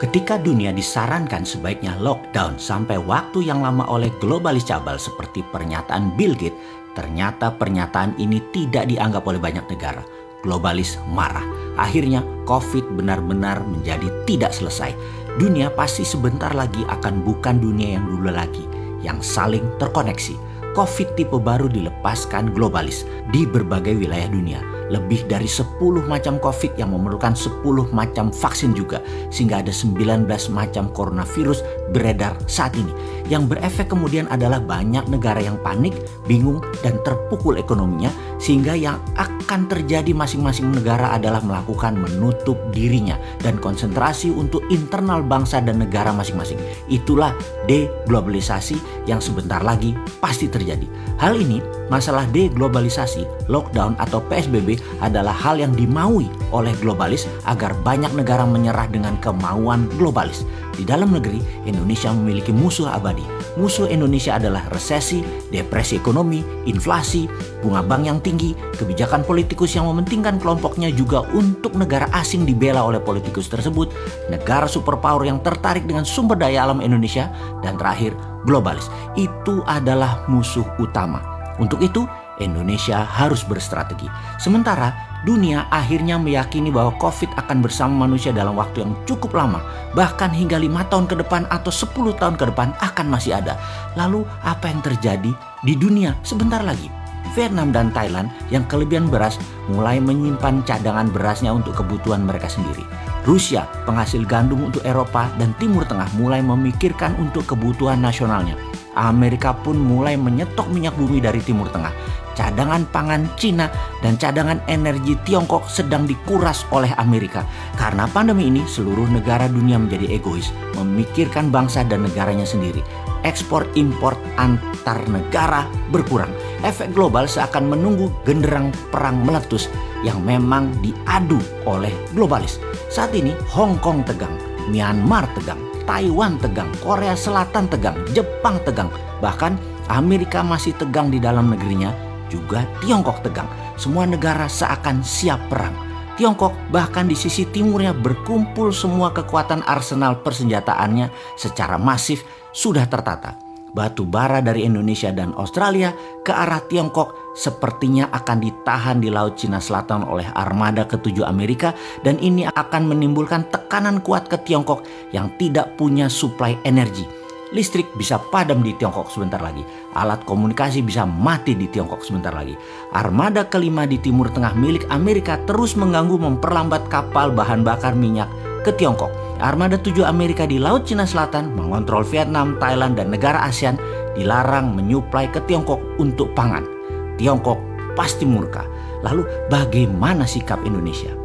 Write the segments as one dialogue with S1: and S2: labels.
S1: Ketika dunia disarankan sebaiknya lockdown sampai waktu yang lama oleh globalis cabal seperti pernyataan Bill Gates, ternyata pernyataan ini tidak dianggap oleh banyak negara. Globalis marah. Akhirnya COVID benar-benar menjadi tidak selesai. Dunia pasti sebentar lagi akan bukan dunia yang dulu lagi, yang saling terkoneksi. COVID tipe baru dilepaskan globalis di berbagai wilayah dunia. Lebih dari 10 macam COVID yang memerlukan 10 macam vaksin juga. Sehingga ada 19 macam coronavirus beredar saat ini. Yang berefek kemudian adalah banyak negara yang panik, bingung, dan terpukul ekonominya. Sehingga yang akan terjadi masing-masing negara adalah melakukan menutup dirinya dan konsentrasi untuk internal bangsa dan negara masing-masing. Itulah deglobalisasi yang sebentar lagi pasti terjadi. Hal ini, masalah deglobalisasi, lockdown atau PSBB adalah hal yang dimaui oleh globalis agar banyak negara menyerah dengan kemauan globalis. Di dalam negeri, Indonesia memiliki musuh abadi. Musuh Indonesia adalah resesi, depresi ekonomi, inflasi, bunga bank yang tinggi, kebijakan politikus yang mementingkan kelompoknya juga untuk negara asing dibela oleh politikus tersebut, negara superpower yang tertarik dengan sumber daya alam Indonesia, dan terakhir, globalis. Itu adalah musuh utama. Untuk itu, Indonesia harus berstrategi. Sementara dunia akhirnya meyakini bahwa COVID akan bersama manusia dalam waktu yang cukup lama, bahkan hingga 5 tahun ke depan atau 10 tahun ke depan akan masih ada. Lalu apa yang terjadi di dunia sebentar lagi? Vietnam dan Thailand yang kelebihan beras mulai menyimpan cadangan berasnya untuk kebutuhan mereka sendiri. Rusia, penghasil gandum untuk Eropa dan Timur Tengah, mulai memikirkan untuk kebutuhan nasionalnya. Amerika pun mulai menyetok minyak bumi dari Timur Tengah. Cadangan pangan Cina dan cadangan energi Tiongkok sedang dikuras oleh Amerika. Karena pandemi ini, seluruh negara dunia menjadi egois, memikirkan bangsa dan negaranya sendiri. Ekspor-impor antar negara berkurang. Efek global seakan menunggu genderang perang meletus yang memang diadu oleh globalis. Saat ini Hong Kong tegang, Myanmar tegang, Taiwan tegang, Korea Selatan tegang, Jepang tegang. Bahkan Amerika masih tegang di dalam negerinya, juga Tiongkok tegang. Semua negara seakan siap perang. Tiongkok bahkan di sisi timurnya berkumpul semua kekuatan arsenal persenjataannya secara masif sudah tertata. Batu bara dari Indonesia dan Australia ke arah Tiongkok sepertinya akan ditahan di Laut Cina Selatan oleh armada ke-7 Amerika, dan ini akan menimbulkan tekanan kuat ke Tiongkok yang tidak punya suplai energi. Listrik bisa padam di Tiongkok sebentar lagi. Alat komunikasi bisa mati di Tiongkok sebentar lagi. Armada kelima di Timur Tengah milik Amerika terus mengganggu memperlambat kapal bahan bakar minyak ke Tiongkok. Armada 7 Amerika di Laut Cina Selatan mengontrol Vietnam, Thailand, dan negara ASEAN dilarang menyuplai ke Tiongkok untuk pangan. Tiongkok pasti murka. Lalu bagaimana sikap Indonesia?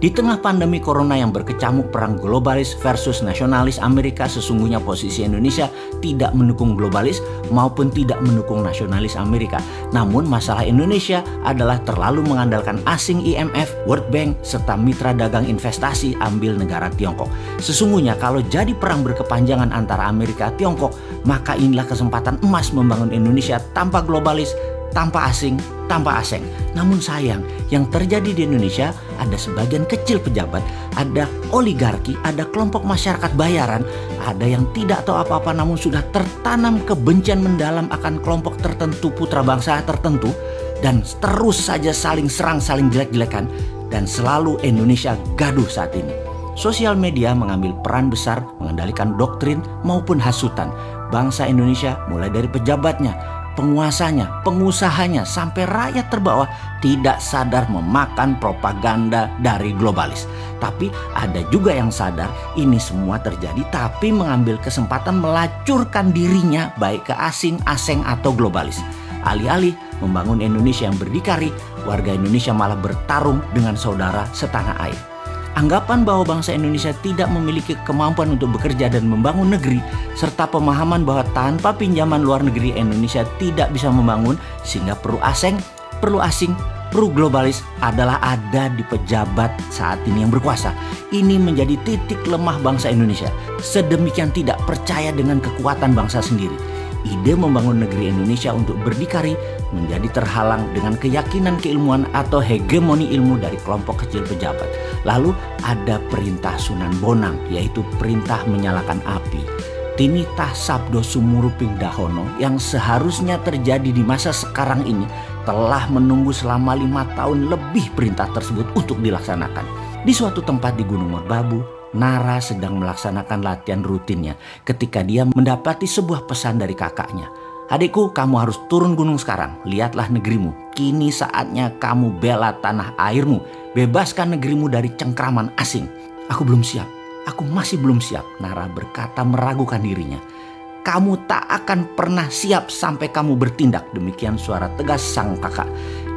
S1: Di tengah pandemi corona yang berkecamuk perang globalis versus nasionalis Amerika, sesungguhnya posisi Indonesia tidak mendukung globalis maupun tidak mendukung nasionalis Amerika. Namun masalah Indonesia adalah terlalu mengandalkan asing IMF, World Bank, serta mitra dagang investasi ambil negara Tiongkok. Sesungguhnya kalau jadi perang berkepanjangan antara Amerika dan Tiongkok, maka inilah kesempatan emas membangun Indonesia tanpa globalis, tanpa asing, tanpa asing. Namun sayang, yang terjadi di Indonesia ada sebagian kecil pejabat, ada oligarki, ada kelompok masyarakat bayaran, ada yang tidak tahu apa-apa namun sudah tertanam kebencian mendalam akan kelompok tertentu, putra bangsa tertentu, dan terus saja saling serang, saling jelek-jelekan, dan selalu Indonesia gaduh saat ini. Sosial media mengambil peran besar mengendalikan doktrin maupun hasutan. Bangsa Indonesia mulai dari pejabatnya, penguasanya, pengusahanya, sampai rakyat terbawah tidak sadar memakan propaganda dari globalis. Tapi ada juga yang sadar ini semua terjadi tapi mengambil kesempatan melacurkan dirinya baik ke asing atau globalis. Alih-alih membangun Indonesia yang berdikari, warga Indonesia malah bertarung dengan saudara setanah air. Anggapan bahwa bangsa Indonesia tidak memiliki kemampuan untuk bekerja dan membangun negeri, serta pemahaman bahwa tanpa pinjaman luar negeri Indonesia tidak bisa membangun, sehingga perlu asing, perlu globalis adalah ada di pejabat saat ini yang berkuasa. Ini menjadi titik lemah bangsa Indonesia. Sedemikian tidak percaya dengan kekuatan bangsa sendiri. ide membangun negeri Indonesia untuk berdikari menjadi terhalang dengan keyakinan keilmuan atau hegemoni ilmu dari kelompok kecil pejabat. Lalu ada perintah Sunan Bonang, yaitu perintah menyalakan api. Tinitah Sabdo Sumuruping Dahono yang seharusnya terjadi di masa sekarang ini telah menunggu selama 5 tahun lebih perintah tersebut untuk dilaksanakan. Di suatu tempat di Gunung Merbabu, Nara sedang melaksanakan latihan rutinnya ketika dia mendapati sebuah pesan dari kakaknya. Adikku, kamu harus turun gunung sekarang. Lihatlah negerimu. Kini saatnya kamu bela tanah airmu. Bebaskan negerimu dari cengkraman asing. Aku belum siap. Aku masih belum siap. Nara berkata meragukan dirinya. Kamu tak akan pernah siap sampai kamu bertindak. Demikian suara tegas sang kakak.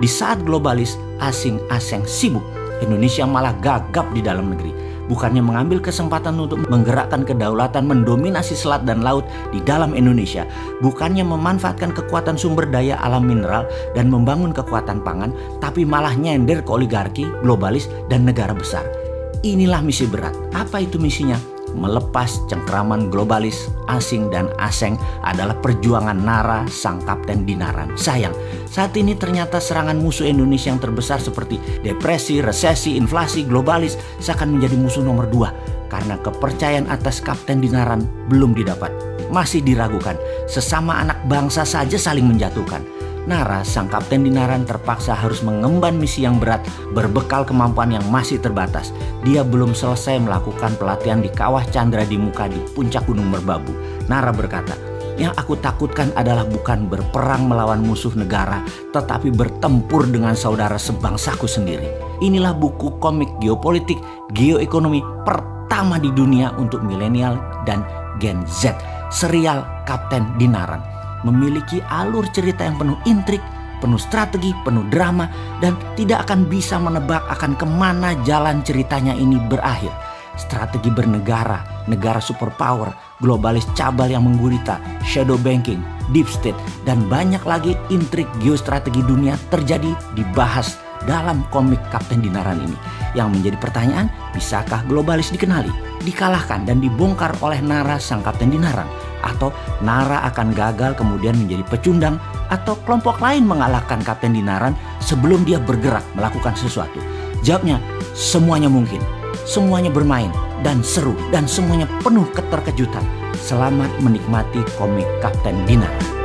S1: Di saat globalis asing-asing sibuk, Indonesia malah gagap di dalam negeri. Bukannya mengambil kesempatan untuk menggerakkan kedaulatan mendominasi selat dan laut di dalam Indonesia. Bukannya memanfaatkan kekuatan sumber daya alam mineral dan membangun kekuatan pangan. Tapi malah nyender ke oligarki, globalis, dan negara besar. Inilah misi berat. Apa itu misinya? Melepas cengkraman globalis, asing dan aseng adalah perjuangan Nara sang kapten Dinaran. Sayang, saat ini ternyata serangan musuh Indonesia yang terbesar seperti depresi, resesi, inflasi, globalis seakan menjadi musuh nomor 2 karena kepercayaan atas kapten Dinaran belum didapat. Masih diragukan, sesama anak bangsa saja saling menjatuhkan. Nara, sang kapten Dinaran terpaksa harus mengemban misi yang berat berbekal kemampuan yang masih terbatas. Dia belum selesai melakukan pelatihan di Kawah Chandra di Muka di puncak Gunung Merbabu. Nara berkata, yang aku takutkan adalah bukan berperang melawan musuh negara, tetapi bertempur dengan saudara sebangsaku sendiri. Inilah buku komik geopolitik, geoekonomi pertama di dunia untuk milenial dan Gen Z, serial Kapten Dinaran. Memiliki alur cerita yang penuh intrik, penuh strategi, penuh drama, dan tidak akan bisa menebak akan kemana jalan ceritanya ini berakhir. Strategi bernegara, negara superpower, globalis cabal yang menggurita, shadow banking, deep state, dan banyak lagi intrik geostrategi dunia terjadi dibahas dalam komik Kapten Dinaran ini. Yang menjadi pertanyaan, bisakah globalis dikenali, dikalahkan, dan dibongkar oleh Nara sang Kapten Dinaran? Atau Nara akan gagal kemudian menjadi pecundang, atau kelompok lain mengalahkan Kapten Dinaran sebelum dia bergerak melakukan sesuatu? Jawabnya, semuanya mungkin. Semuanya bermain dan seru dan semuanya penuh keterkejutan. Selamat menikmati komik Kapten Dinaran.